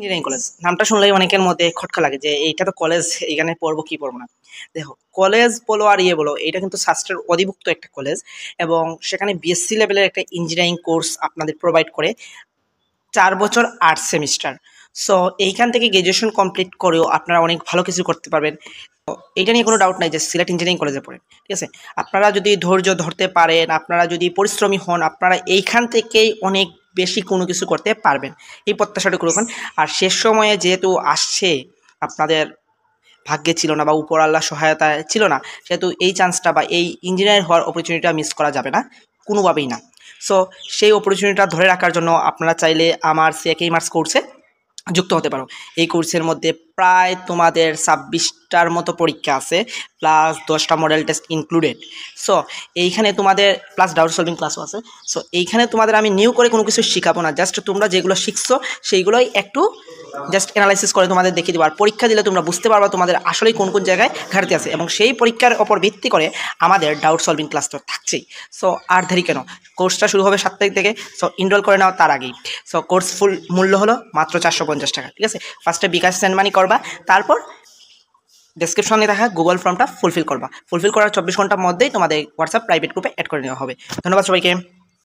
Engineering college নামটা শুনলেই অনেকের মধ্যে খটকা লাগে যে এইটা তো কলেজ, এখানে পড়বো কি পড়বো না। দেখো, কলেজ বলো আর বলো, এটা কিন্তু শাস্ত্রের অধিভুক্ত একটা কলেজ এবং সেখানে বিএসসি লেভেলের একটা ইঞ্জিনিয়ারিং কোর্স আপনাদের প্রোভাইড করে 4 বছর 8 সেমিস্টার। সো এইখান থেকে গ্রাজুয়েশন কমপ্লিট করেও আপনারা অনেক ভালো কিছু করতে পারবেন। এইটা নিয়ে কোনো ডাউট নাই যে সিলেট ইঞ্জিনিয়ারিং কলেজে পড়েন, ঠিক আছে। আপনারা যদি ধৈর্য ধরতে পারেন, আপনারা যদি পরিশ্রমী হন, আপনারা এইখান থেকেই অনেক বেশি কোনো কিছু করতে পারবেন, এই প্রত্যাশাটুকু রাখুন। আর শেষ সময়ে যেহেতু আসছে, আপনাদের ভাগ্যে ছিল না বা উপর আল্লাহ সহায়তায় ছিল না, সেহেতু এই চান্সটা বা এই ইঞ্জিনিয়ার হওয়ার অপরচুনিটিটা মিস করা যাবে না, কোনোভাবেই না। সো সেই অপরচুনিটিটা ধরে রাখার জন্য আপনারা চাইলে আমার সিএকে মার্কস কোর্সে যুক্ত হতে পারো। এই কোর্সের মধ্যে প্রায় তোমাদের 26টার মতো পরীক্ষা আছে, প্লাস 10টা মডেল টেস্ট ইনক্লুডেড। সো এইখানে তোমাদের প্লাস ডাউট সলভিং ক্লাসও আছে। সো এইখানে তোমাদের আমি নিউ করে কোনো কিছু শেখাবো না, জাস্ট তোমরা যেগুলো শিখছো সেইগুলোই একটু জাস্ট অ্যানালাইসিস করে তোমাদের দেখিয়ে দেবো। আর পরীক্ষা দিলে তোমরা বুঝতে পারবা তোমাদের আসলেই কোন কোন জায়গায় ঘাটতি আছে, এবং সেই পরীক্ষার ওপর ভিত্তি করে আমাদের ডাউট সলভিং ক্লাস তো থাকছেই। সো আর দেরি কেন, কোর্সটা শুরু হবে 7 তারিখ থেকে। সো ইনরোল করে নাও তার আগেই। সো কোর্স ফুল মূল্য হলো মাত্র 450 টাকা, ঠিক আছে। ফার্স্টে বিকাশ সেন্ড মানি করবা, তারপর ডেসক্রিপশনে থাকা গুগল ফর্মটা ফুলফিল করবা। ফুলফিল করার 24 ঘন্টার মধ্যেই তোমাদের হোয়াটসঅ্যাপ প্রাইভেট গ্রুপে অ্যাড করে নেওয়া হবে। ধন্যবাদ সবাইকে।